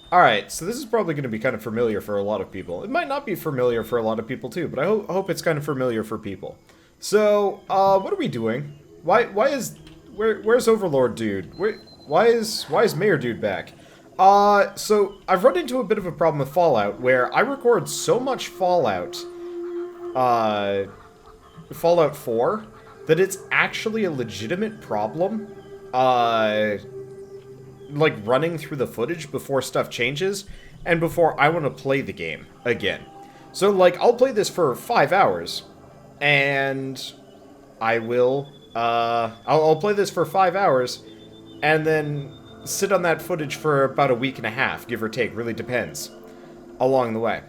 Alright, so this is probably going to be kind of familiar for a lot of people. It might not be familiar for a lot of people too, but I hope it's kind of familiar for people. So, what are we doing? Where's Overlord Dude? Why is Mayor Dude back? So I've run into a bit of a problem with Fallout where I record so much uh, Fallout 4, that it's actually a legitimate problem. Like running through the footage before stuff changes and before I want to play the game again. So like I'll play this for 5 hours and I will I'll play this for 5 hours and then sit on that footage for about a week and a half, give or take, really depends along the way.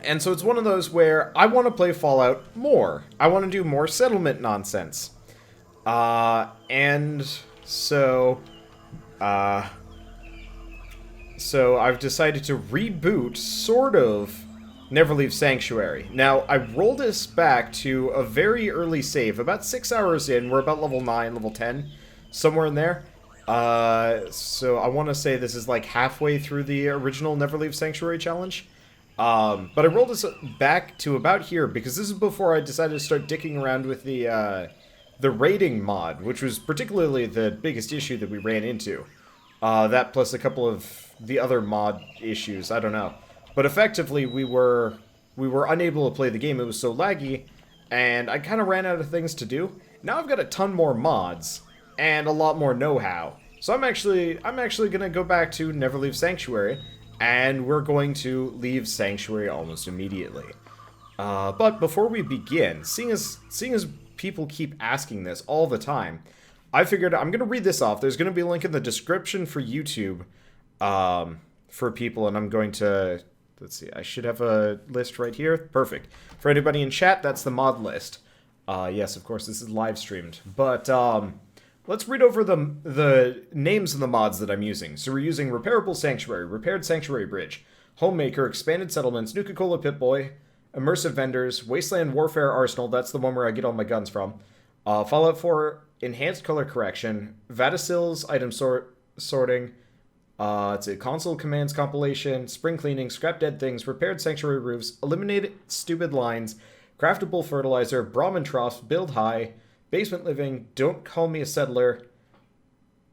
And so it's one of those where I want to play Fallout more. I want to do more settlement nonsense. And so so I've decided to reboot, sort of, Neverleaf Sanctuary. Now, I rolled this back to a very early save, about 6 hours in. We're about level 9, level 10, somewhere in there. So I want to say this is like halfway through the original Neverleaf Sanctuary challenge. But I rolled this back to about here because this is before I decided to start dicking around with the raiding mod, which was particularly the biggest issue that we ran into. That plus a couple of the other mod issues, I don't know. But effectively, we were unable to play the game. It was so laggy, and I kind of ran out of things to do. Now I've got a ton more mods and a lot more know-how. So I'm actually gonna go back to Neverleaf Sanctuary, and we're going to leave Sanctuary almost immediately. But before we begin, seeing as people keep asking this all the time, I figured I'm going to read this off. There's going to be a link in the description for YouTube for people, and I'm going to... Let's see, I should have a list right here. Perfect. For anybody in chat, that's the mod list. Yes, of course, this is live streamed. But let's read over the names of the mods that I'm using. So we're using Repairable Sanctuary, Repaired Sanctuary Bridge, Homemaker, Expanded Settlements, Nuka-Cola Pip-Boy, Immersive Vendors, Wasteland Warfare Arsenal, that's the one where I get all my guns from, Fallout 4, Enhanced Color Correction, Vadacil's Item Sorting, it's a Console Commands compilation, Spring Cleaning, Scrap Dead Things, Repaired Sanctuary Roofs, Eliminate Stupid Lines, Craftable Fertilizer, Brahmin Troughs, Build High, Basement Living, Don't Call Me a Settler,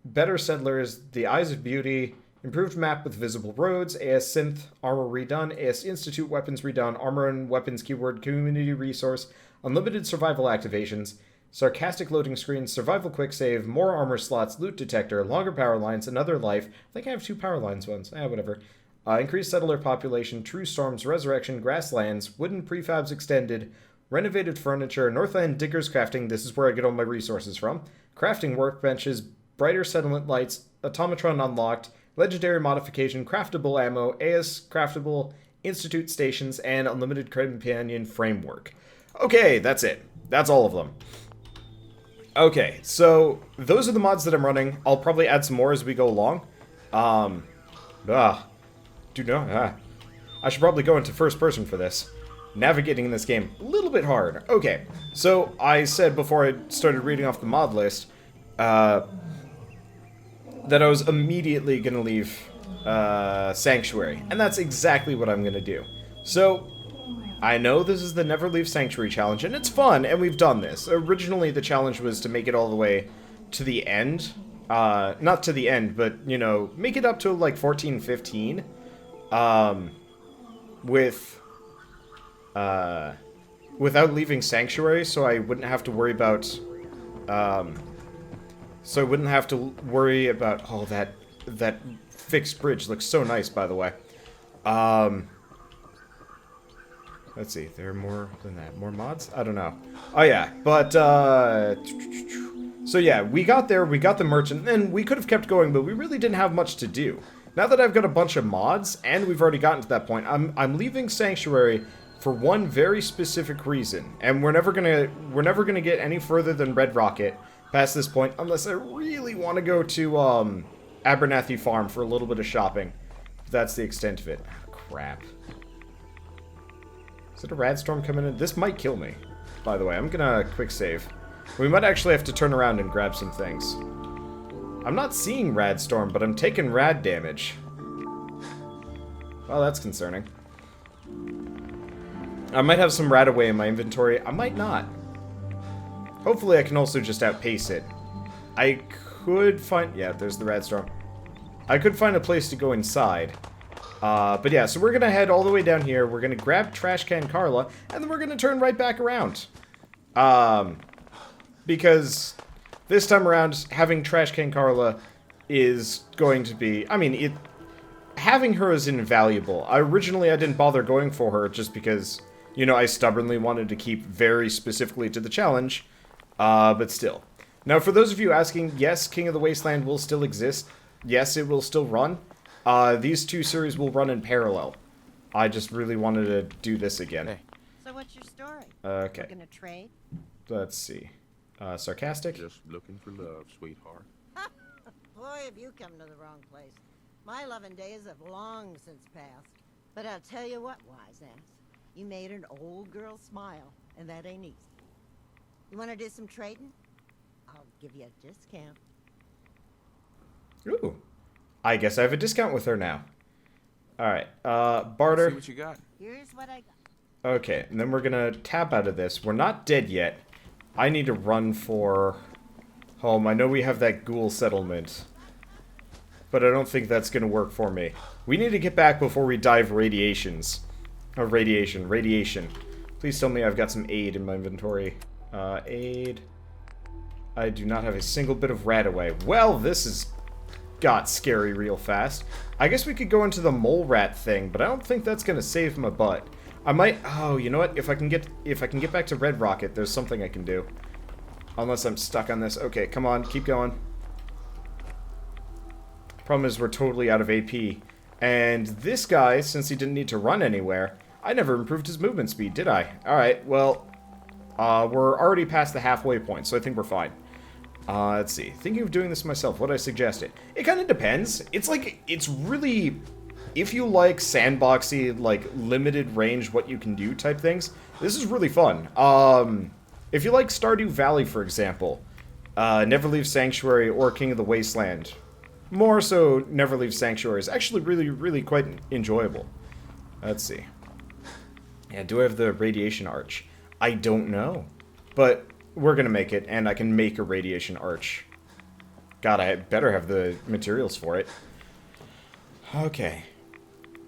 Better Settlers, The Eyes of Beauty, Improved Map with Visible Roads, AS Synth, Armor Redone, AS Institute Weapons Redone, Armor and Weapons Keyword Community Resource, Unlimited Survival Activations, Sarcastic Loading Screens, Survival Quick Save, More Armor Slots, Loot Detector, Longer Power Lines, Another Life. I think I have 2 power lines ones. Whatever. Increased Settler Population, True Storms, Resurrection, Grasslands, Wooden Prefabs Extended, Renovated Furniture, Northland Diggers Crafting, this is where I get all my resources from, Crafting Workbenches, Brighter Settlement Lights, Automatron Unlocked, Legendary Modification, Craftable Ammo, AS Craftable, Institute Stations, and Unlimited Companion Framework. Okay, that's it. That's all of them. Okay, so those are the mods that I'm running. I'll probably add some more as we go along. I should probably go into first person for this. Navigating this game a little bit hard. Okay, so I said before I started reading off the mod list, that I was immediately going to leave Sanctuary. And that's exactly what I'm going to do. So, I know this is the Neverleaf Sanctuary challenge, and it's fun, and we've done this. Originally, the challenge was to make it all the way to the end. Not to the end, but, you know, make it up to, like, 14, 15. Without leaving Sanctuary, so I wouldn't have to worry about... oh, that fixed bridge looks so nice, by the way. Let's see, there are more than that. More mods? I don't know. Oh, yeah, but, so yeah, we got there, we got the merchant, and we could have kept going, but we really didn't have much to do. Now that I've got a bunch of mods, and we've already gotten to that point, I'm leaving Sanctuary for one very specific reason, and we're never gonna get any further than Red Rocket past this point, unless I really want to go to, Abernathy Farm for a little bit of shopping. That's the extent of it. Oh, crap. Is it a Radstorm coming in? This might kill me, by the way. I'm gonna quick save. We might actually have to turn around and grab some things. I'm not seeing Radstorm, but I'm taking rad damage. Well, that's concerning. I might have some Radaway in my inventory. I might not. Hopefully I can also just outpace it. I could find... Yeah, there's the Radstorm. I could find a place to go inside. But yeah, so we're going to head all the way down here. We're going to grab Trash Can Carla, and then we're going to turn right back around. Because this time around, having Trash Can Carla is going to be... I mean, having her is invaluable. Originally, I didn't bother going for her just because, you know, I stubbornly wanted to keep very specifically to the challenge. But still. Now, for those of you asking, yes, King of the Wasteland will still exist. Yes, it will still run. These two series will run in parallel. I just really wanted to do this again. Hey. So what's your story? Okay. We're gonna trade? Let's see. Sarcastic? Just looking for love, sweetheart. Boy, have you come to the wrong place. My loving days have long since passed. But I'll tell you what, wise ass. You made an old girl smile, and that ain't easy. You want to do some trading? I'll give you a discount. Ooh. I guess I have a discount with her now. Alright, barter. See what you got. Here's what I got. Okay, and then we're gonna tap out of this. We're not dead yet. I need to run for home. I know we have that ghoul settlement, but I don't think that's gonna work for me. We need to get back before we dive radiations. Radiation. Please tell me I've got some aid in my inventory. Aid. I do not have a single bit of Radaway. Well, this has got scary real fast. I guess we could go into the mole rat thing, but I don't think that's gonna save my butt. I might... Oh, you know what? If I can get back to Red Rocket, there's something I can do. Unless I'm stuck on this. Okay, come on, keep going. Problem is we're totally out of AP. And this guy, since he didn't need to run anywhere, I never improved his movement speed, did I? Alright, well, we're already past the halfway point, so I think we're fine. Let's see. Thinking of doing this myself, what I suggested. It kind of depends. It's like, it's really... If you like sandboxy, like, limited range, what you can do type things, this is really fun. If you like Stardew Valley, for example, Neverleaf Sanctuary or King of the Wasteland, more so Neverleaf Sanctuary is actually really quite enjoyable. Let's see. Yeah, do I have the Radiation Arch? I don't know. But we're gonna make it, and I can make a Radiation Arch. God, I better have the materials for it. Okay.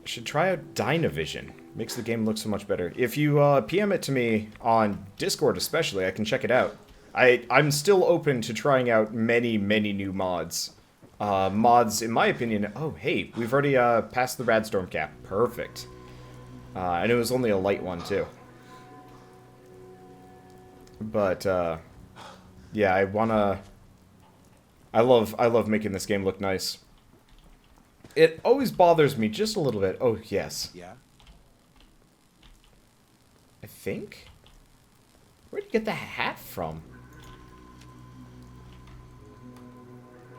Should try out Dynavision. Makes the game look so much better. If you PM it to me on Discord especially, I can check it out. I'm still open to trying out many new mods. Mods, in my opinion... Oh, hey, we've already passed the Radstorm cap. Perfect. And it was only a light one, too. But, yeah, I wanna... I love making this game look nice. It always bothers me just a little bit. Oh, yes. Yeah. I think? Where'd you get the hat from?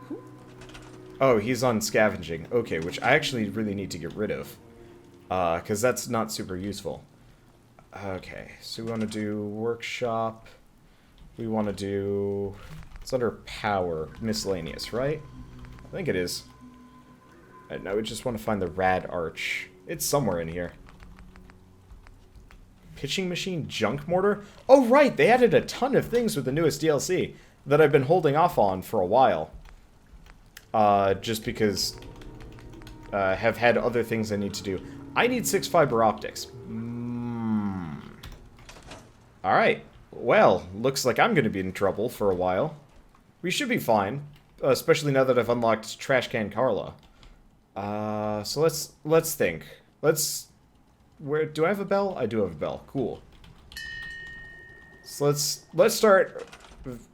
Who? Oh, he's on scavenging. Okay, which I actually really need to get rid of. Because that's not super useful. Okay, so we want to do workshop. We want to do... It's under power, miscellaneous, right? I think it is. Now we just want to find the Rad Arch. It's somewhere in here. Pitching machine junk mortar? Oh, right! They added a ton of things with the newest DLC that I've been holding off on for a while. Just because have had other things I need to do. I need 6 fiber optics. Alright. Well, looks like I'm going to be in trouble for a while. We should be fine. Especially now that I've unlocked Trash Can Carla. So let's think. Where do I have a bell? I do have a bell. Cool. So let's start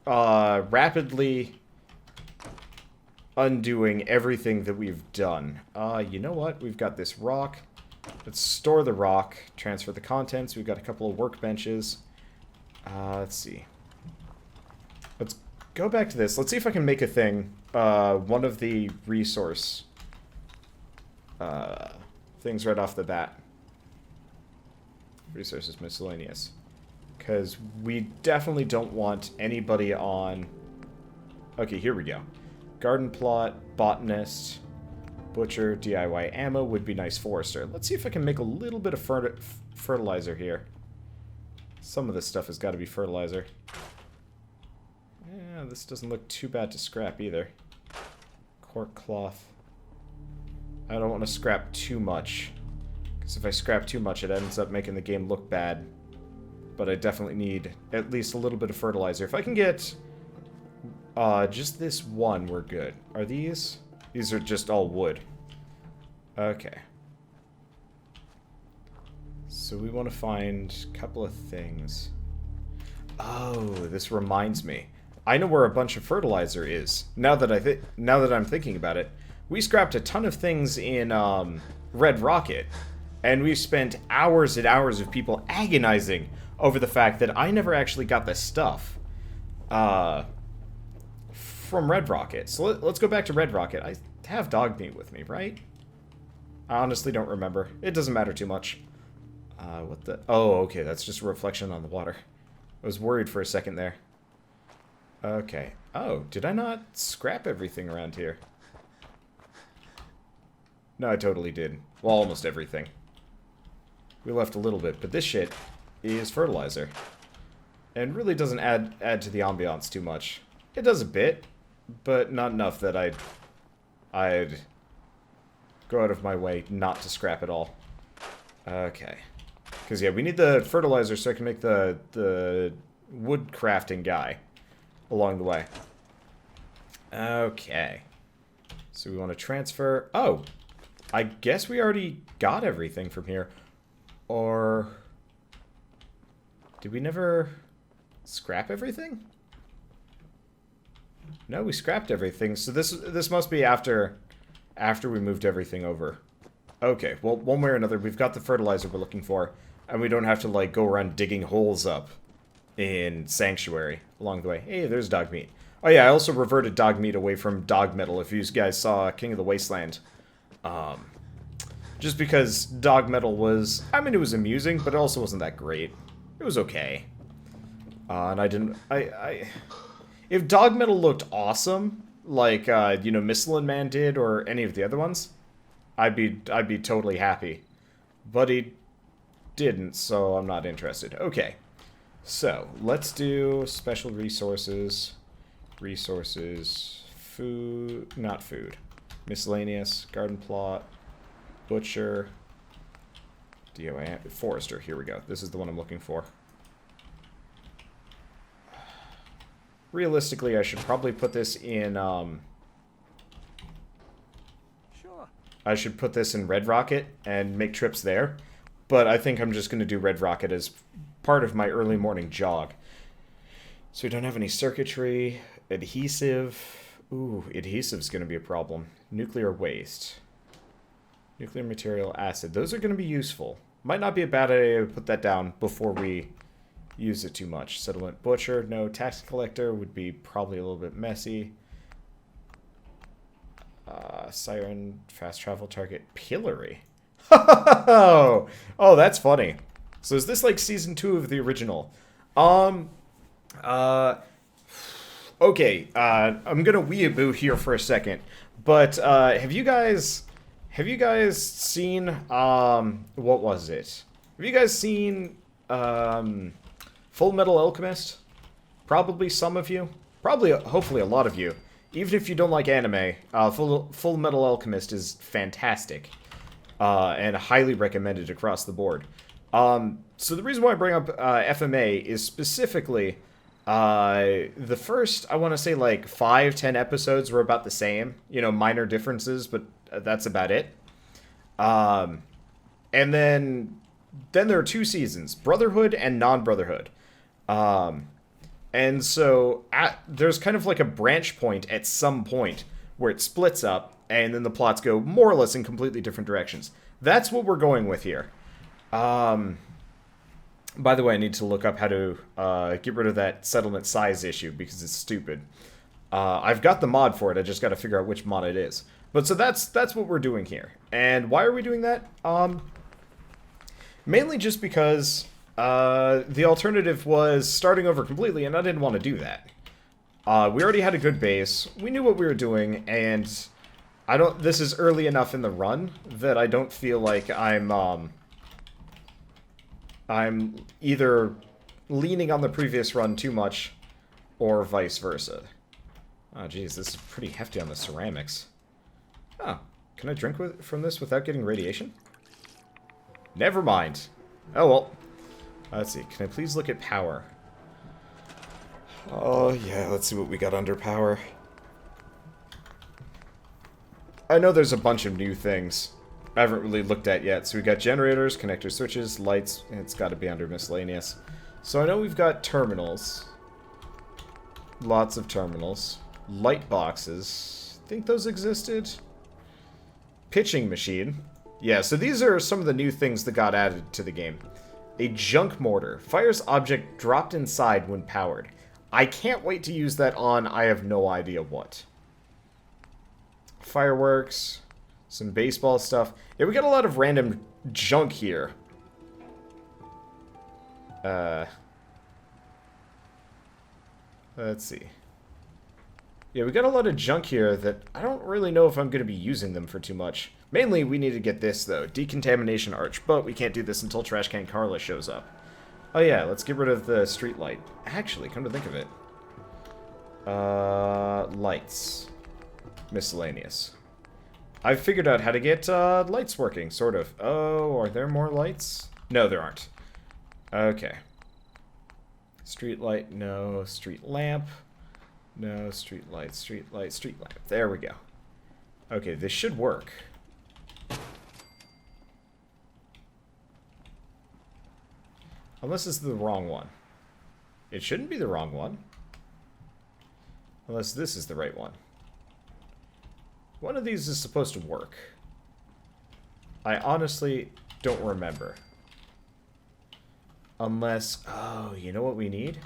rapidly undoing everything that we've done. You know what? We've got this rock. Let's store the rock. Transfer the contents. We've got a couple of workbenches. Let's see. Let's go back to this. Let's see if I can make a thing. One of the resource things right off the bat. Resources miscellaneous. Because we definitely don't want anybody on... Okay, here we go. Garden plot, botanist, Butcher, DIY ammo would be nice. Forester. Let's see if I can make a little bit of fertilizer here. Some of this stuff has got to be fertilizer. Yeah, this doesn't look too bad to scrap either. Cork cloth. I don't want to scrap too much, because if I scrap too much, it ends up making the game look bad. But I definitely need at least a little bit of fertilizer. If I can get just this one, we're good. Are these? These are just all wood. Okay. So we want to find a couple of things. Oh, this reminds me. I know where a bunch of fertilizer is. Now that I'm thinking about it, we scrapped a ton of things in Red Rocket, and we've spent hours and hours of people agonizing over the fact that I never actually got the stuff from Red Rocket. So let's go back to Red Rocket. I have dog meat with me, right? I honestly don't remember. It doesn't matter too much. What the? Oh, okay, that's just a reflection on the water. I was worried for a second there. Okay. Oh, did I not scrap everything around here? No, I totally did. Well, almost everything. We left a little bit, but this shit is fertilizer. And really doesn't add to the ambiance too much. It does a bit, but not enough that I'd go out of my way not to scrap it all. Okay. Because, yeah, we need the fertilizer so I can make the wood crafting guy along the way. Okay. So we want to transfer... Oh! I guess we already got everything from here. Or... Did we never scrap everything? No, we scrapped everything. So this must be after we moved everything over. Okay, well, one way or another, we've got the fertilizer we're looking for. And we don't have to, like, go around digging holes up in Sanctuary along the way. Hey, there's dog meat. Oh yeah, I also reverted dog meat away from dog metal, if you guys saw King of the Wasteland. Just because dog metal was... I mean, it was amusing, but it also wasn't that great. It was okay. And I didn't... If dog metal looked awesome, like, you know, Michelin Man did, or any of the other ones, I'd be totally happy. But he didn't, so I'm not interested. Okay. So, let's do special resources. Resources. Food. Not food. Miscellaneous. Garden plot. Butcher. DOA. Forester. Here we go. This is the one I'm looking for. Realistically, I should probably put this in, Sure. I should put this in Red Rocket and make trips there. But I think I'm just going to do Red Rocket as part of my early morning jog. So we don't have any circuitry. Adhesive. Ooh, adhesive's going to be a problem. Nuclear waste. Nuclear material acid. Those are going to be useful. Might not be a bad idea to put that down before we use it too much. Settlement butcher. No. Tax collector would be probably a little bit messy. Siren. Fast travel target. Pillory. Oh, that's funny. So is this like season 2 of the original? Okay, I'm gonna weeaboo here for a second, but have you guys seen what was it? Have you guys seen Full Metal Alchemist? Probably some of you. Probably, hopefully, a lot of you. Even if you don't like anime, Full Metal Alchemist is fantastic. And highly recommended across the board. So the reason why I bring up FMA is specifically the first, I want to say, like 5-10 episodes were about the same. You know, minor differences, but that's about it. And then there are 2 seasons, Brotherhood and Non-Brotherhood. And so there's kind of like a branch point at some point where it splits up. And then the plots go more or less in completely different directions. That's what we're going with here. By the way, I need to look up how to get rid of that settlement size issue because it's stupid. I've got the mod for it. I just got to figure out which mod it is. But so that's what we're doing here. And why are we doing that? Mainly just because the alternative was starting over completely, and I didn't want to do that. We already had a good base. We knew what we were doing, and This is early enough in the run that I don't feel like I'm either leaning on the previous run too much or vice versa. Oh, geez, this is pretty hefty on the ceramics. Oh, can I drink from this without getting radiation? Never mind. Oh, well. Let's see. Can I please look at power? Oh, yeah, let's see what we got under power. I know there's a bunch of new things I haven't really looked at yet. So we got generators, connector switches, lights. It's got to be under miscellaneous. So I know we've got terminals. Lots of terminals. Light boxes. Think those existed? Pitching machine. Yeah, so these are some of the new things that got added to the game. A junk mortar. Fires object dropped inside when powered. I can't wait to use that on I have no idea what. Fireworks. Some baseball stuff. Yeah, we got a lot of random junk here. Let's see. Yeah, we got a lot of junk here that I don't really know if I'm going to be using them for too much. Mainly, we need to get this, though. Decontamination arch. But we can't do this until Trashcan Carla shows up. Oh, yeah. Let's get rid of the street light. Actually, come to think of it. Lights. Miscellaneous. I've figured out how to get lights working, sort of. Oh, are there more lights? No, there aren't. Okay. Street light, no. Street lamp. No, street light, street light, street lamp. There we go. Okay, this should work. Unless this is the wrong one. It shouldn't be the wrong one. Unless this is the right one. One of these is supposed to work. I honestly don't remember. Unless... Oh, you know what we need?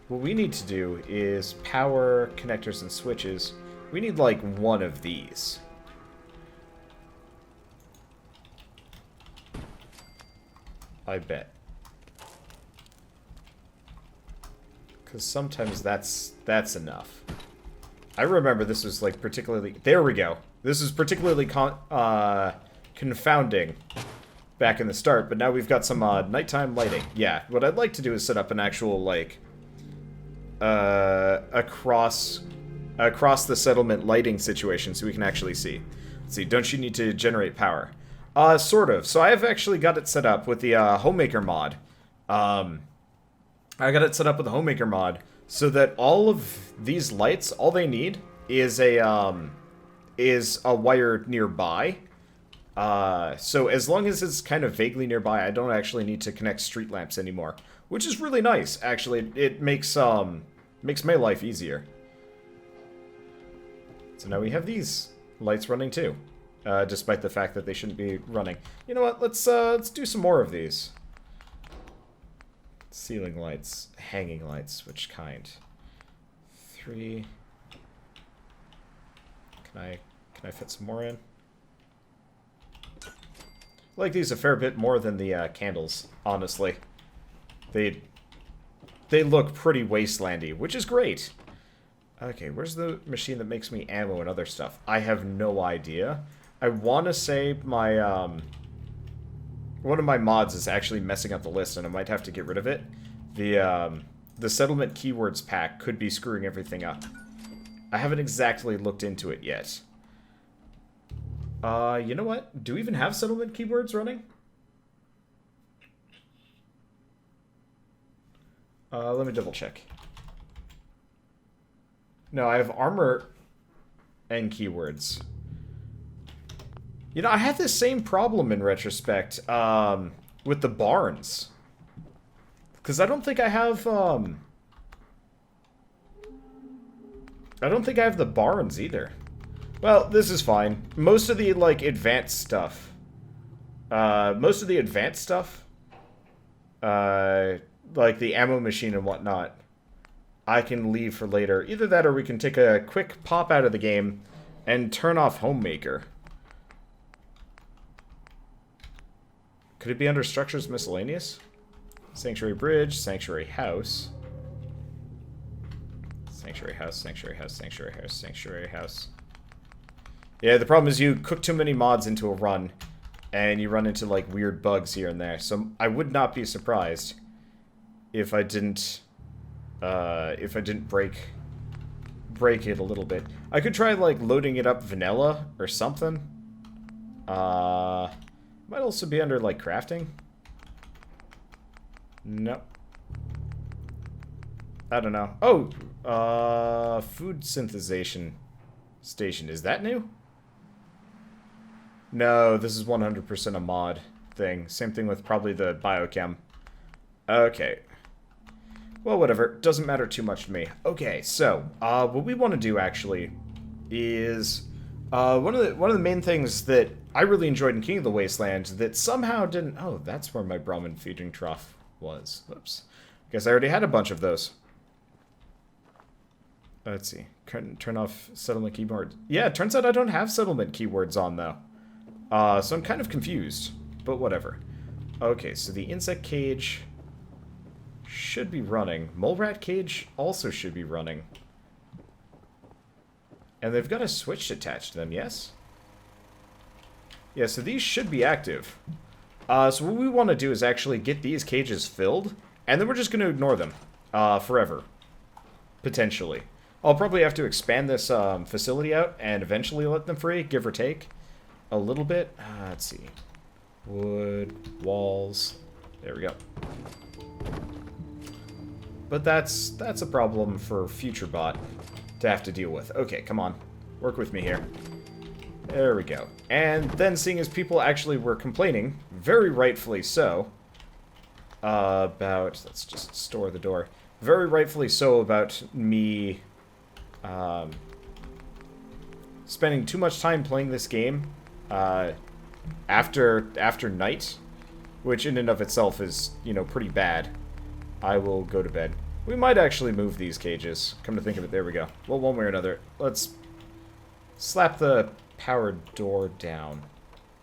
What we need to do is power connectors and switches. We need, like, one of these. I bet. Because sometimes that's enough. I remember this was, like, particularly... There we go. This is particularly confounding back in the start, but now we've got some nighttime lighting. Yeah, what I'd like to do is set up an actual, like... across the settlement lighting situation so we can actually see. Let's see, don't you need to generate power? Sort of. So I have actually got it set up with the Homemaker mod. I got it set up with the Homemaker mod so that all of these lights, all they need is a wire nearby. So as long as it's kind of vaguely nearby, I don't actually need to connect street lamps anymore, which is really nice. Actually, it makes my life easier. So now we have these lights running too, despite the fact that they shouldn't be running. You know what? Let's do some more of these. Ceiling lights, hanging lights, which kind? 3. Can I fit some more in? I like these a fair bit more than the candles, honestly. They look pretty wastelandy, which is great. Okay, where's the machine that makes me ammo and other stuff? I have no idea. I want to say my one of my mods is actually messing up the list, and I might have to get rid of it. The settlement keywords pack could be screwing everything up. I haven't exactly looked into it yet. You know what? Do we even have settlement keywords running? Let me double check. No, I have armor and keywords. You know, I had this same problem in retrospect, with the barns. Because I don't think I have, I don't think I have the barns either. Well, this is fine. Most of the, like, advanced stuff, like the ammo machine and whatnot, I can leave for later. Either that or we can take a quick pop out of the game and turn off Homemaker. Could it be under Structures Miscellaneous? Sanctuary Bridge, Sanctuary House. Sanctuary house, sanctuary house, sanctuary house, sanctuary house. Yeah, the problem is you cook too many mods into a run, and you run into, like, weird bugs here and there. So I would not be surprised if I didn't break it a little bit. I could try, like, loading it up vanilla or something. Might also be under, like, crafting. Nope. I don't know. Oh, food synthesization station. Is that new? No, this is 100% a mod thing. Same thing with probably the biochem. Okay. Well, whatever. Doesn't matter too much to me. Okay, so, what we want to do, actually, is... one of the main things that I really enjoyed in King of the Wasteland that somehow didn't... Oh, that's where my Brahmin feeding trough was. Whoops. Guess I already had a bunch of those. Let's see. Turn off settlement keyboard. Yeah, it turns out I don't have settlement keywords on, though. So I'm kind of confused. But whatever. Okay, so the insect cage should be running. Mole rat cage also should be running. And they've got a switch attached to them, yes? Yeah, so these should be active. So what we want to do is actually get these cages filled, and then we're just going to ignore them forever. Potentially. I'll probably have to expand this facility out and eventually let them free, give or take a little bit. Let's see. Wood, walls. There we go. But that's a problem for FutureBot to have to deal with. Okay, come on. Work with me here. There we go. And then seeing as people actually were complaining, very rightfully so, about... Let's just store the door. Very rightfully so about me spending too much time playing this game after night, which in and of itself is, you know, pretty bad. I will go to bed. We might actually move these cages. Come to think of it, there we go. Well, one way or another. Let's slap the power door down.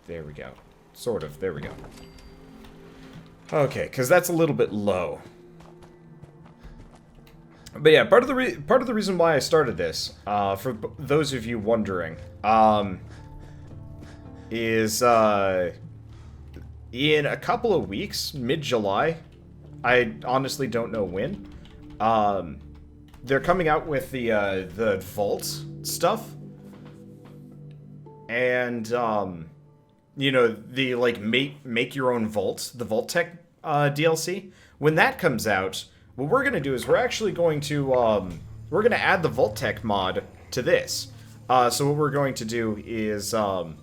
There we go. Sort of. There we go. Okay, because that's a little bit low. But yeah, part of the reason why I started this, for those of you wondering, is in a couple of weeks, mid-July, I honestly don't know when, they're coming out with the Vault stuff, and you know, the like make your own Vault, the Vault-Tec DLC. When that comes out, what we're gonna do is we're actually going to we're gonna add the Vault-Tec mod to this. So what we're going to do is we're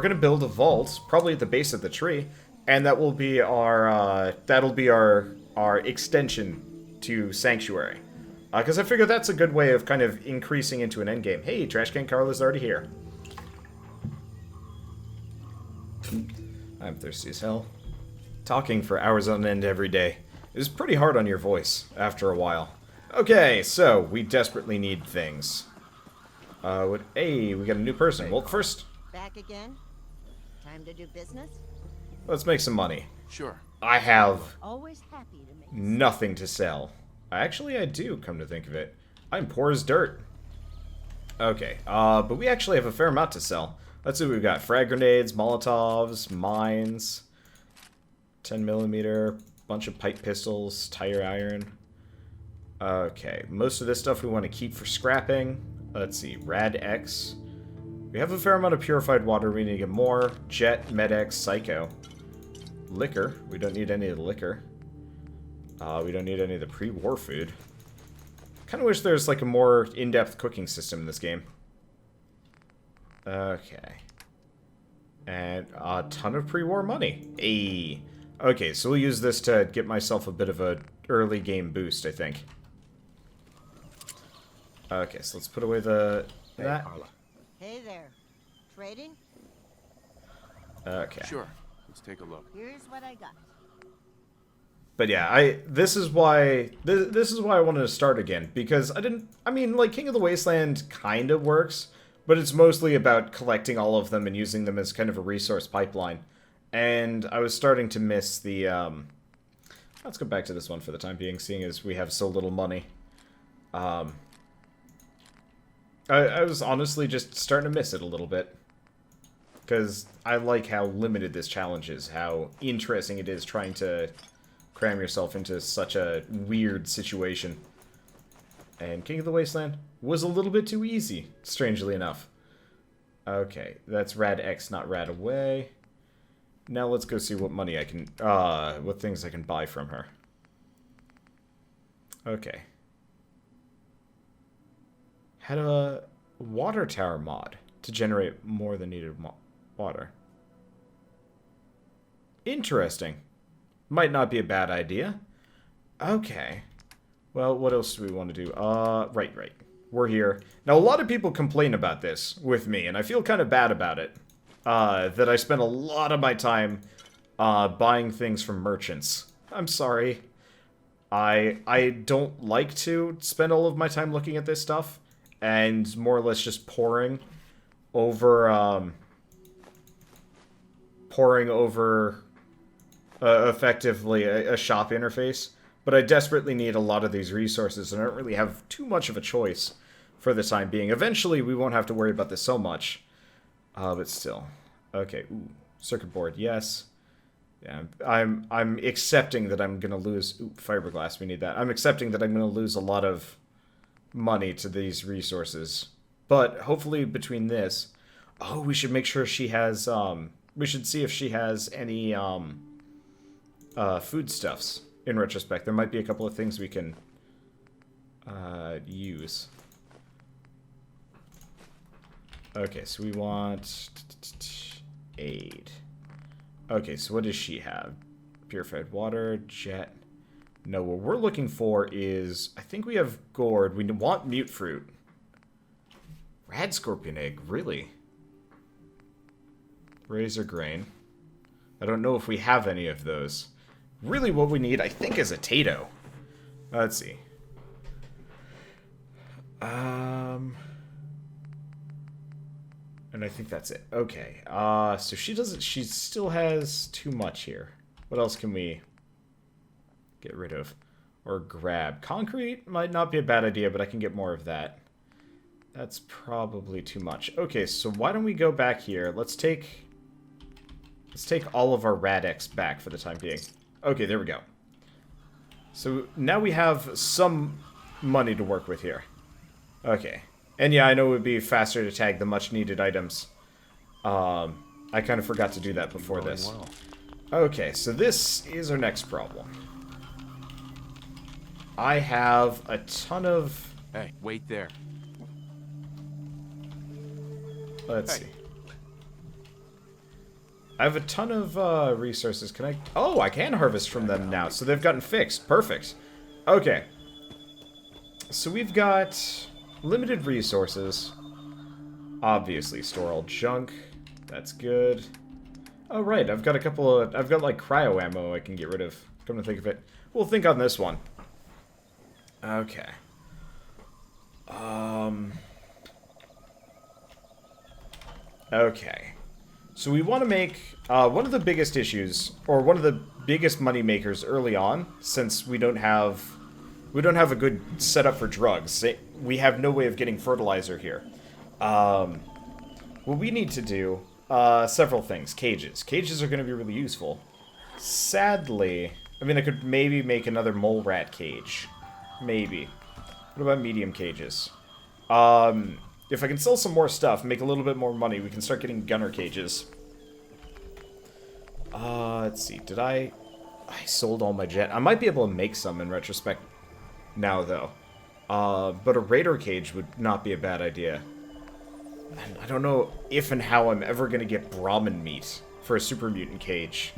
gonna build a vault, probably at the base of the tree, and that will be our extension to Sanctuary. Because I figure that's a good way of kind of increasing into an endgame. Hey, Trash Can Carla's already here. I'm thirsty as hell. Talking for hours on end every day is pretty hard on your voice after a while. Okay, so we desperately need things. Hey, we got a new person. Well, first, Back again? Time to do business? let's make some money. Sure. I have Always happy to make nothing to sell. Actually, I do, come to think of it. I'm poor as dirt. Okay, but we actually have a fair amount to sell. Let's see what we've got. Frag grenades, Molotovs, mines, 10mm, bunch of pipe pistols, tire iron. Okay, most of this stuff we want to keep for scrapping. Let's see, Rad X. We have a fair amount of purified water, we need to get more. Jet, Med-X, Psycho. Liquor, we don't need any of the liquor. We don't need any of the pre-war food. Kind of wish there's like a more in-depth cooking system in this game. Okay. And a ton of pre-war money. Ayy. Okay, so we'll use this to get myself a bit of a early game boost, I think. Okay, so let's put away that. Hey there. Trading? Okay. Sure. Let's take a look. Here's what I got. But yeah, this is why I wanted to start again, because I mean, like, King of the Wasteland kind of works, but it's mostly about collecting all of them and using them as kind of a resource pipeline. And I was starting to miss the, let's go back to this one for the time being, seeing as we have so little money. Um, I was honestly just starting to miss it a little bit. Because I like how limited this challenge is, how interesting it is trying to cram yourself into such a weird situation. And King of the Wasteland was a little bit too easy, strangely enough. Okay, that's Rad X, not Rad Away. Now let's go see what money I can, what things I can buy from her. Okay. Had a water tower mod to generate more than needed water. Interesting. Might not be a bad idea. Okay. Well, what else do we want to do? Right. We're here. Now, a lot of people complain about this with me, and I feel kind of bad about it. That I spend a lot of my time, buying things from merchants. I'm sorry. I don't like to spend all of my time looking at this stuff, and more or less just poring over, effectively a shop interface. But I desperately need a lot of these resources, and I don't really have too much of a choice for the time being. Eventually, we won't have to worry about this so much. But still. Okay, ooh. Circuit board, yes. Yeah, I'm accepting that I'm gonna lose... Ooh, fiberglass, we need that. I'm accepting that I'm gonna lose a lot of money to these resources. But hopefully between this... Oh, we should make sure she has, we should see if she has any, foodstuffs. In retrospect, there might be a couple of things we can use. Okay, so we want aid. Okay, so what does she have? Purified water, jet. No, what we're looking for is, I think we have gourd. We want mute fruit. Rad scorpion egg, really? Razor grain. I don't know if we have any of those. Really what we need, I think, is a Tato. Let's see. And I think that's it. Okay. So she doesn't... She still has too much here. What else can we get rid of? Or grab? Concrete might not be a bad idea, but I can get more of that. That's probably too much. Okay, so why don't we go back here? Let's take all of our Rad-X back for the time being. Okay, there we go. So now we have some money to work with here. Okay. And yeah, I know it would be faster to tag the much-needed items. I kind of forgot to do that before this. Okay, so this is our next problem. I have a ton of... Hey, wait there. Let's see. I have a ton of resources. Can I... Oh, I can harvest from them now. So they've gotten fixed. Perfect. Okay. So we've got limited resources. Obviously, store all junk. That's good. Oh, right. I've got a couple of... I've got, like, cryo ammo I can get rid of. Come to think of it. We'll think on this one. Okay. Okay. So we want to make... one of the biggest issues, or one of the biggest money makers early on, since we don't have a good setup for drugs. We have no way of getting fertilizer here. What we need to do, several things. Cages. Cages are going to be really useful. Sadly, I mean, I could maybe make another mole rat cage. Maybe. What about medium cages? If I can sell some more stuff, make a little bit more money, we can start getting gunner cages. Let's see. Did I sold all my jet. I might be able to make some in retrospect now, though. But a raider cage would not be a bad idea. And I don't know if and how I'm ever going to get Brahmin meat for a super mutant cage.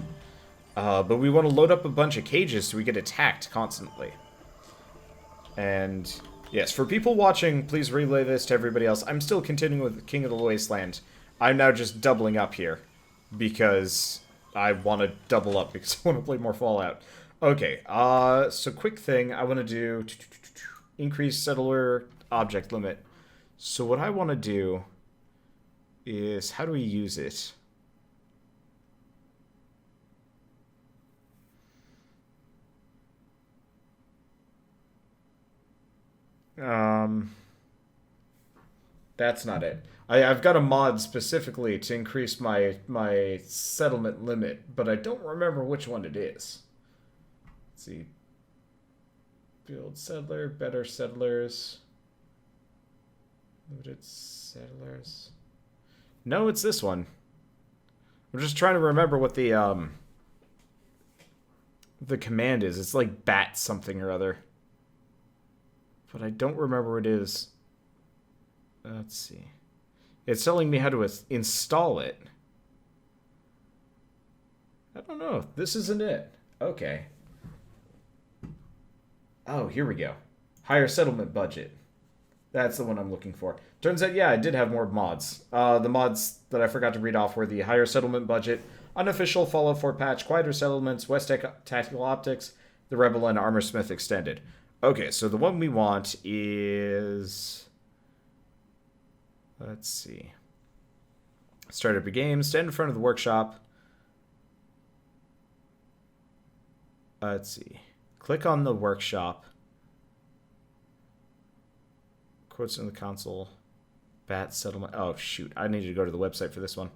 But we want to load up a bunch of cages so we get attacked constantly. And... yes, for people watching, please relay this to everybody else. I'm still continuing with King of the Wasteland. I'm now just doubling up here. Because I want to double up because I want to play more Fallout. Okay, so quick thing. I want to do... increase settler object limit. So what I want to do is... how do we use it? That's not it. I've got a mod specifically to increase my settlement limit, but I don't remember which one it is. Let's see. Build settler, better settlers. Limited settlers. No, it's this one. I'm just trying to remember what the command is. It's like bat something or other. But I don't remember what it is. Let's see. It's telling me how to install it. I don't know. This isn't it. Okay. Oh, here we go. Higher settlement budget. That's the one I'm looking for. Turns out, yeah, I did have more mods. The mods that I forgot to read off were the higher settlement budget, unofficial Fallout 4 patch, quieter settlements, West Tactical Optics, the Rebel, and Armorsmith Extended. Okay, so the one we want is... Let's see. Start up a game, stand in front of the workshop. Let's see. Click on the workshop. Quotes in the console. Bat settlement. Oh, shoot. I need to go to the website for this one.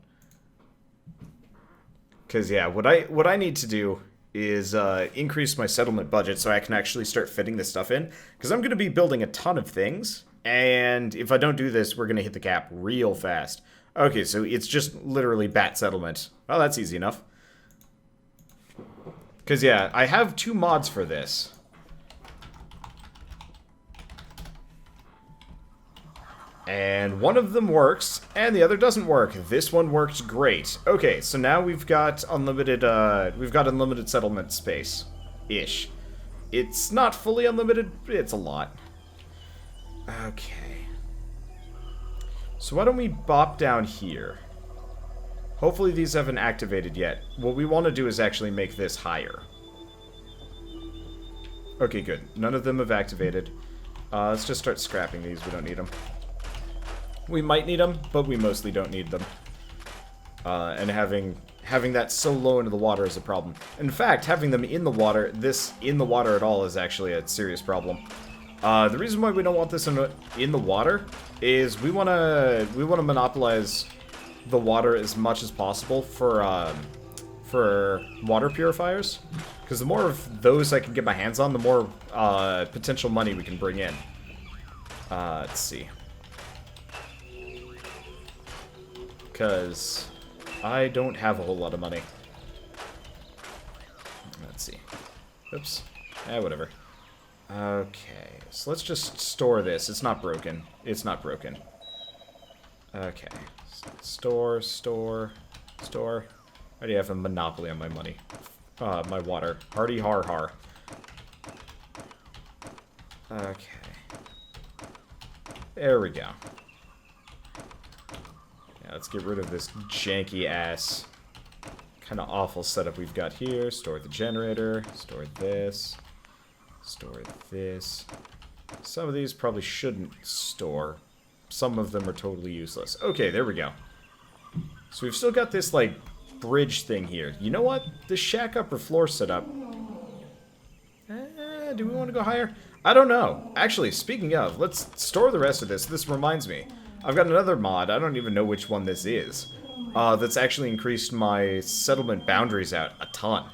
Because, yeah, what I need to do is increase my settlement budget so I can actually start fitting this stuff in. Because I'm going to be building a ton of things. And if I don't do this, we're going to hit the cap real fast. Okay, so it's just literally bat settlement. Well, that's easy enough. Because, yeah, I have 2 mods for this. And one of them works, and the other doesn't work. This one worked great. Okay, so now we've got unlimited settlement space-ish. It's not fully unlimited, but it's a lot. Okay. So why don't we bop down here? Hopefully these haven't activated yet. What we want to do is actually make this higher. Okay, good. None of them have activated. Let's just start scrapping these. We don't need them. We might need them, but we mostly don't need them. And having that so low into the water is a problem. In fact, having them in the water, in the water at all is actually a serious problem. The reason why we don't want this in the water is we want to monopolize the water as much as possible for water purifiers, because the more of those I can get my hands on, the more potential money we can bring in. Let's see. Because I don't have a whole lot of money. Let's see. Oops. Whatever. Okay, so let's just store this. It's not broken. It's not broken. Okay. Store. I already have a monopoly on my money. My water. Hardy har har. Okay. There we go. Yeah, let's get rid of this janky ass kind of awful setup we've got here. Store the generator. Store this. Store this. Some of these probably shouldn't store. Some of them are totally useless. Okay, there we go. So we've still got this, like, bridge thing here. You know what? This shack upper floor setup. Do we want to go higher? I don't know. Actually, speaking of, let's store the rest of this. This reminds me. I've got another mod. I don't even know which one this is. That's actually increased my settlement boundaries out a ton.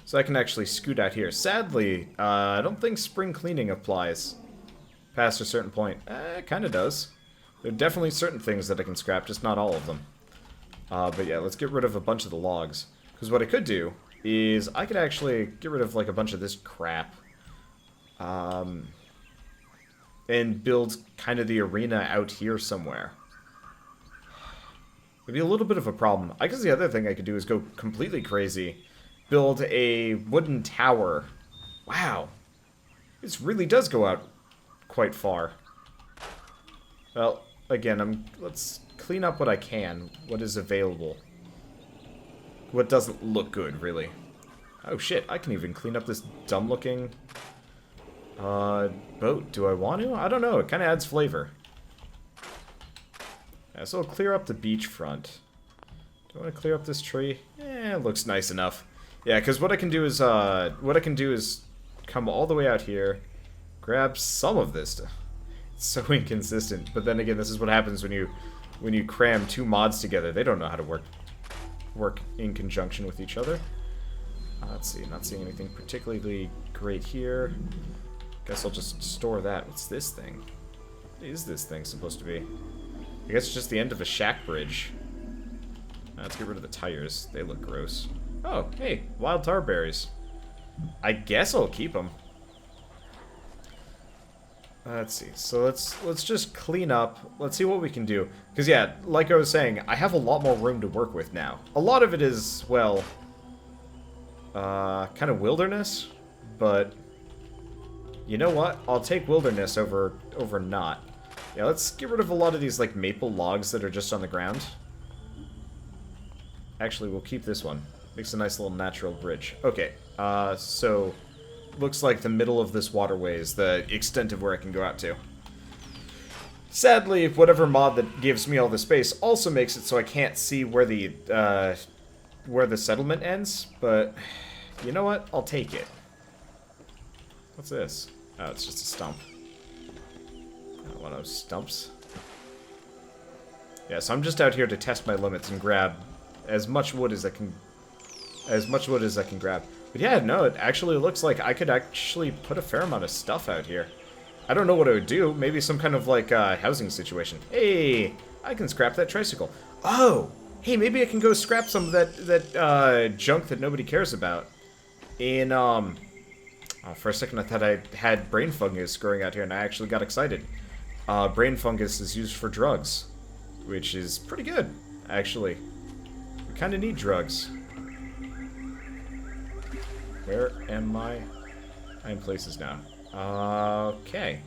So I can actually scoot out here. Sadly, I don't think spring cleaning applies past a certain point. It kind of does. There are definitely certain things that I can scrap, just not all of them. But yeah, let's get rid of a bunch of the logs. Because what I could do is I could actually get rid of like a bunch of this crap. And build kind of the arena out here somewhere. It'd be a little bit of a problem. I guess the other thing I could do is go completely crazy. Build a wooden tower. Wow. This really does go out quite far. Well, again, let's clean up what I can. What is available. What doesn't look good, really. Oh shit, I can even clean up this dumb-looking boat. Do I want to? I don't know. It kind of adds flavor. Yeah, so I'll clear up the beachfront. Do I want to clear up this tree? It looks nice enough. Yeah, because what I can do is come all the way out here, grab some of this. It's so inconsistent. But then again, this is what happens when you cram two mods together. They don't know how to work in conjunction with each other. Let's see, not seeing anything particularly great here. Guess I'll just store that. What's this thing? What is this thing supposed to be? I guess it's just the end of a shack bridge. Let's get rid of the tires. They look gross. Oh, hey, wild tar berries. I guess I'll keep them. Let's see. So let's just clean up. Let's see what we can do. Because yeah, like I was saying, I have a lot more room to work with now. A lot of it is, well, kind of wilderness, but you know what? I'll take wilderness over not. Yeah, let's get rid of a lot of these like maple logs that are just on the ground. Actually, we'll keep this one. Makes a nice little natural bridge. Okay, so looks like the middle of this waterway is the extent of where I can go out to. Sadly, whatever mod that gives me all the space also makes it so I can't see where the settlement ends, but you know what? I'll take it. What's this? Oh, it's just a stump. One of those stumps. Yeah, so I'm just out here to test my limits and grab as much wood as I can grab. But yeah, no, it actually looks like I could actually put a fair amount of stuff out here. I don't know what I would do. Maybe some kind of like housing situation. Hey, I can scrap that tricycle. Oh, hey, maybe I can go scrap some of that junk that nobody cares about. In oh, for a second I thought I had brain fungus growing out here, and I actually got excited. Brain fungus is used for drugs, which is pretty good, actually. We kind of need drugs. Where am I? I'm in places now. Okay.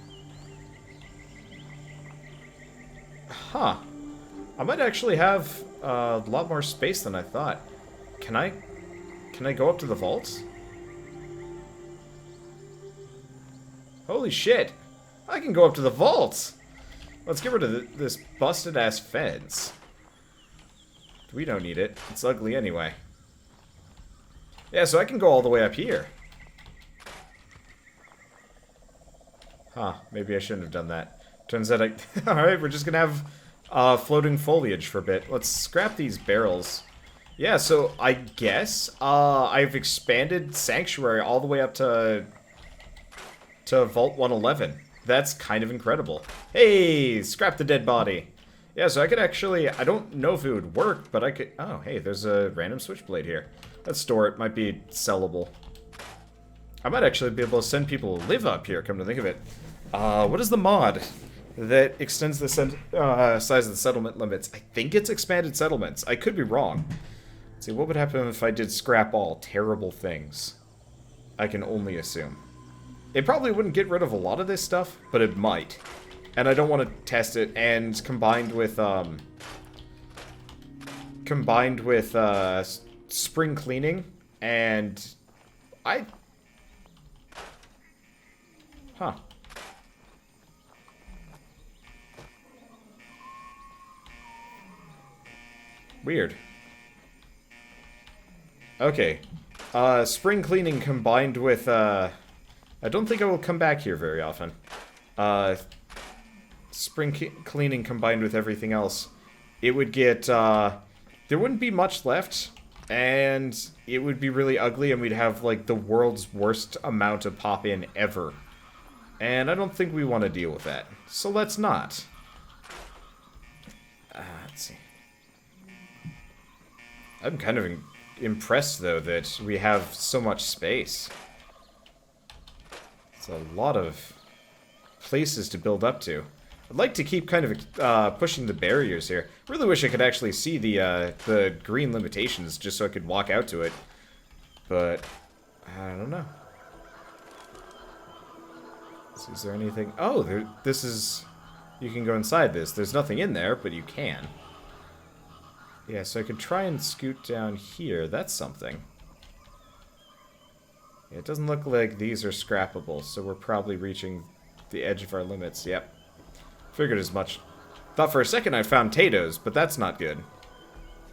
Huh. I might actually have a lot more space than I thought. Can I go up to the vaults? Holy shit! I can go up to the vaults! Let's get rid of this busted-ass fence. We don't need it. It's ugly anyway. Yeah, so I can go all the way up here. Huh, maybe I shouldn't have done that. Turns out I... Alright, we're just gonna have floating foliage for a bit. Let's scrap these barrels. Yeah, so I guess I've expanded Sanctuary all the way up to Vault 111. That's kind of incredible. Hey, scrap the dead body. Yeah, so I could actually... I don't know if it would work, but I could... Oh, hey, there's a random switchblade here. Let's store it. Might be sellable. I might actually be able to send people to live up here, come to think of it. What is the mod that extends the size of the settlement limits? I think it's expanded settlements. I could be wrong. Let's see, what would happen if I did scrap all? Terrible things. I can only assume. It probably wouldn't get rid of a lot of this stuff, but it might. And I don't want to test it, and combined with spring cleaning, and Huh. Weird. Okay. Spring cleaning combined with, I don't think I will come back here very often. Spring cleaning combined with everything else. It would get, there wouldn't be much left, and it would be really ugly, and we'd have, like, the world's worst amount of pop-in ever. And I don't think we want to deal with that. So let's not. Let's see. I'm kind of impressed, though, that we have so much space. It's a lot of places to build up to. I'd like to keep kind of pushing the barriers here. Really wish I could actually see the green limitations just so I could walk out to it. But I don't know. So is there anything? Oh, this is... You can go inside this. There's nothing in there, but you can. Yeah, so I could try and scoot down here. That's something. Yeah, it doesn't look like these are scrappable, so we're probably reaching the edge of our limits. Yep. Figured as much. Thought for a second I found potatoes, but that's not good.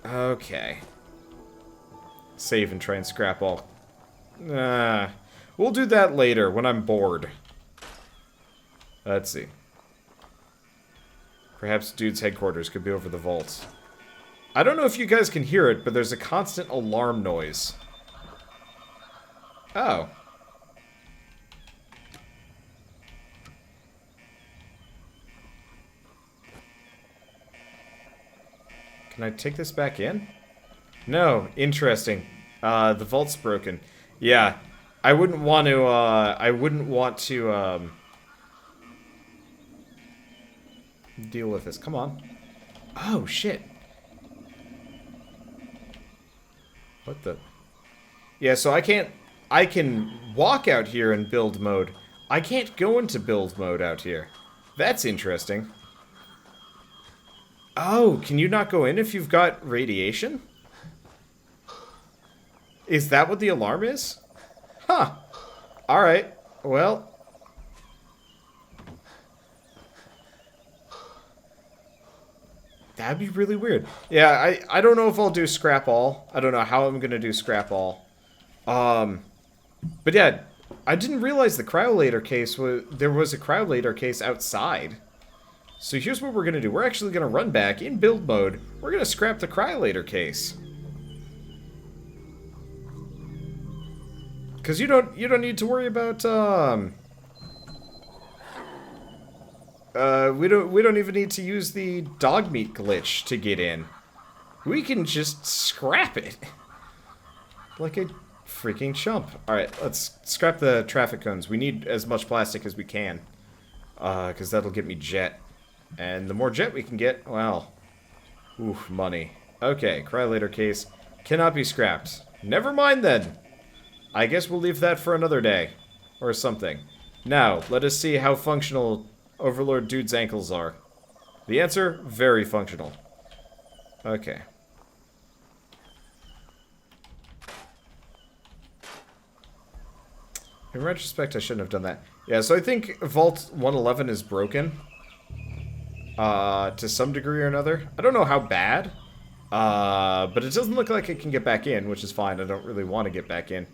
Okay. Save and try and scrap all. We'll do that later, when I'm bored. Let's see. Perhaps Dude's headquarters could be over the vault. I don't know if you guys can hear it, but there's a constant alarm noise. Oh. Can I take this back in? No. Interesting. The vault's broken. Yeah. I wouldn't want to, deal with this. Come on. Oh, shit. What the? Yeah, so I can walk out here in build mode. I can't go into build mode out here. That's interesting. Oh, can you not go in if you've got radiation? Is that what the alarm is? Huh. Alright. Well. That'd be really weird. Yeah, I don't know if I'll do scrap all. I don't know how I'm gonna do scrap all. But yeah, I didn't realize the cryolator case was... There was a cryolator case outside. So here's what we're gonna do. We're actually gonna run back in build mode. We're gonna scrap the cryolator case. Because you don't need to worry about, we don't even need to use the dog meat glitch to get in. We can just scrap it. Like a freaking chump. Alright, let's scrap the traffic cones. We need as much plastic as we can. Because that'll get me jet. And the more jet we can get, well... Oof, money. Okay, cryolator case cannot be scrapped. Never mind then. I guess we'll leave that for another day. Or something. Now, let us see how functional Overlord Dude's ankles are. The answer, very functional. Okay. In retrospect, I shouldn't have done that. Yeah, so I think Vault 111 is broken. To some degree or another. I don't know how bad. But it doesn't look like it can get back in, which is fine. I don't really want to get back in.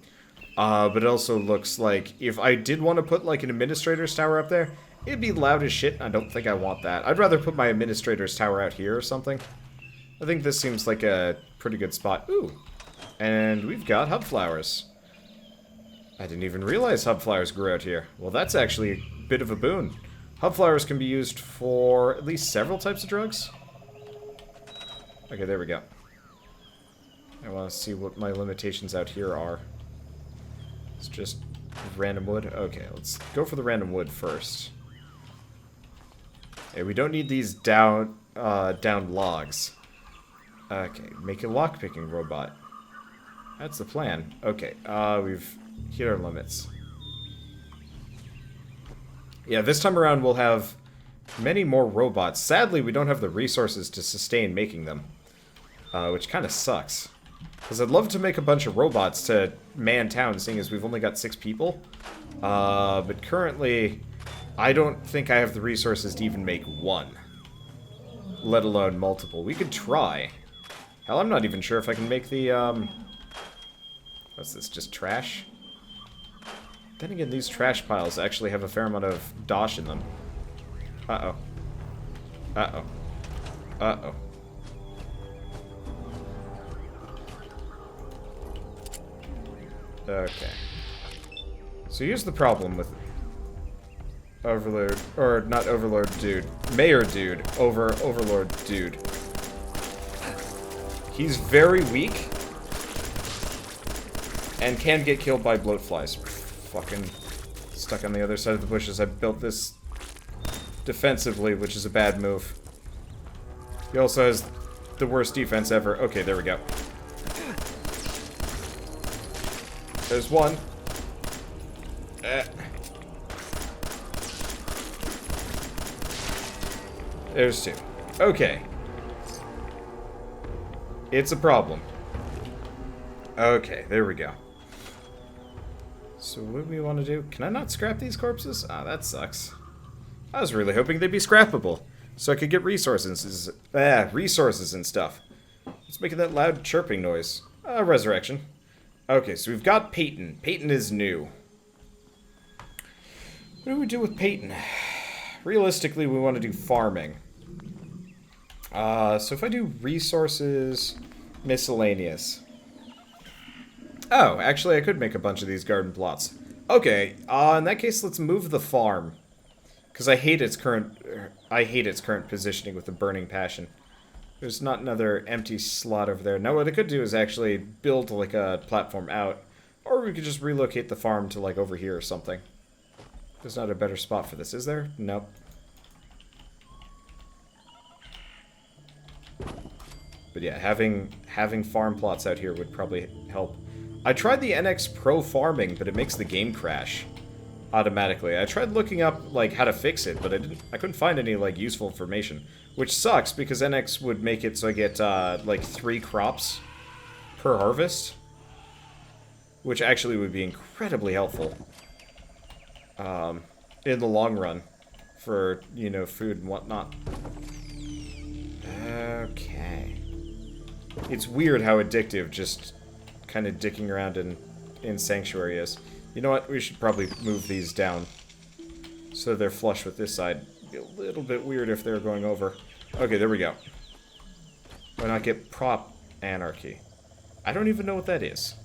But it also looks like if I did want to put like an administrator's tower up there, it'd be loud as shit. I don't think I want that. I'd rather put my administrator's tower out here or something. I think this seems like a pretty good spot. Ooh. And we've got hub flowers. I didn't even realize hub flowers grew out here. Well, that's actually a bit of a boon. Hub flowers can be used for at least several types of drugs. Okay, there we go. I want to see what my limitations out here are. It's just random wood. Okay, let's go for the random wood first. Hey, we don't need these down logs. Okay, make a lockpicking robot. That's the plan. Okay, we've hit our limits. Yeah, this time around we'll have many more robots. Sadly, we don't have the resources to sustain making them. Which kind of sucks. Because I'd love to make a bunch of robots to man town, seeing as we've only got 6 people. But currently, I don't think I have the resources to even make one. Let alone multiple. We could try. Hell, I'm not even sure if I can make the, What's this, just trash? Then again, these trash piles actually have a fair amount of dosh in them. Uh-oh. Uh-oh. Uh-oh. Okay. So here's the problem with Overlord, or not Overlord Dude, Mayor Dude over Overlord Dude. He's very weak and can get killed by bloat flies. Fucking stuck on the other side of the bushes. I built this defensively, which is a bad move. He also has the worst defense ever. Okay, there we go. There's one. There's two. Okay. It's a problem. Okay, there we go. So what do we want to do? Can I not scrap these corpses? Ah, that sucks. I was really hoping they'd be scrappable, so I could get resources and stuff. It's making that loud chirping noise. Resurrection. Okay, so we've got Peyton. Peyton is new. What do we do with Peyton? realistically, we want to do farming. So if I do resources, miscellaneous. Oh, actually, I could make a bunch of these garden plots. Okay, in that case, let's move the farm. Because I hate its current positioning with the burning passion. There's not another empty slot over there. Now, what I could do is actually build, like, a platform out. Or we could just relocate the farm to, like, over here or something. There's not a better spot for this, is there? Nope. But yeah, having farm plots out here would probably help. I tried the NX Pro farming, but it makes the game crash automatically. I tried looking up like how to fix it, but I couldn't find any like useful information, which sucks because NX would make it so I get like 3 crops per harvest, which actually would be incredibly helpful in the long run for, you know, food and whatnot. Okay. It's weird how addictive just kind of dicking around in Sanctuary is. You know what? We should probably move these down so they're flush with this side. It'd be a little bit weird if they're going over. Okay, there we go. Why not get prop anarchy? I don't even know what that is.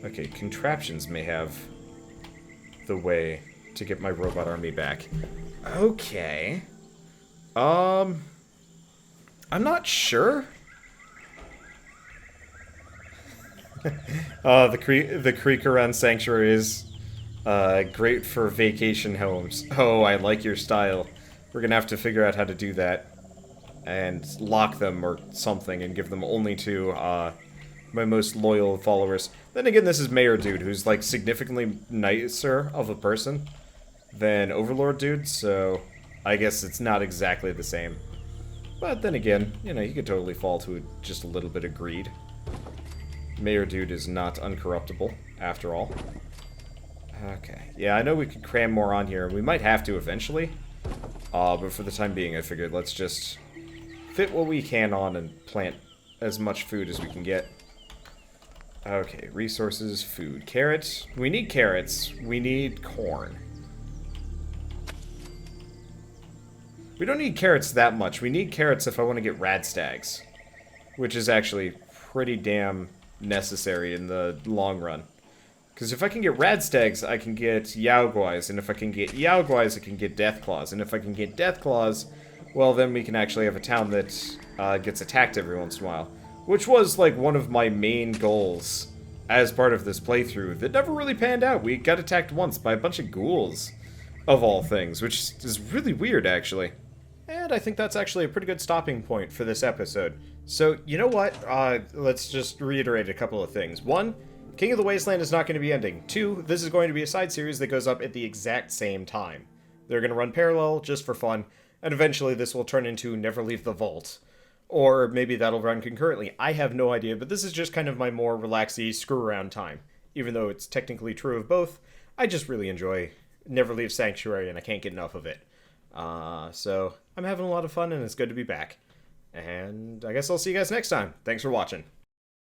Okay, contraptions may have the way to get my robot army back. Okay. I'm not sure. The creek around Sanctuary is great for vacation homes. Oh, I like your style. We're gonna have to figure out how to do that and lock them or something and give them only to my most loyal followers. Then again, this is Mayor Dude, who's like significantly nicer of a person than Overlord Dude, so I guess it's not exactly the same. But then again, you know, you could totally fall to just a little bit of greed. Mayor Dude is not uncorruptible, after all. Okay. Yeah, I know we could cram more on here. We might have to eventually. But for the time being, I figured let's just fit what we can on and plant as much food as we can get. Okay, resources, food. Carrots. We need carrots. We need corn. We don't need carrots that much. We need carrots if I want to get radstags, which is actually pretty damn necessary in the long run. Because if I can get radstags, I can get Yaoguais, and if I can get Yaoguais, I can get Deathclaws, and if I can get Deathclaws, well, then we can actually have a town that gets attacked every once in a while, which was like one of my main goals as part of this playthrough that never really panned out. We got attacked once by a bunch of ghouls, of all things, which is really weird, actually. And I think that's actually a pretty good stopping point for this episode. So, you know what? Let's just reiterate a couple of things. 1, King of the Wasteland is not going to be ending. 2, this is going to be a side series that goes up at the exact same time. They're going to run parallel, just for fun, and eventually this will turn into Never Leave the Vault. Or maybe that'll run concurrently. I have no idea, but this is just kind of my more relaxy, screw-around time. Even though it's technically true of both, I just really enjoy Never Leave Sanctuary, and I can't get enough of it. So I'm having a lot of fun, and it's good to be back. And I guess I'll see you guys next time. Thanks for watching.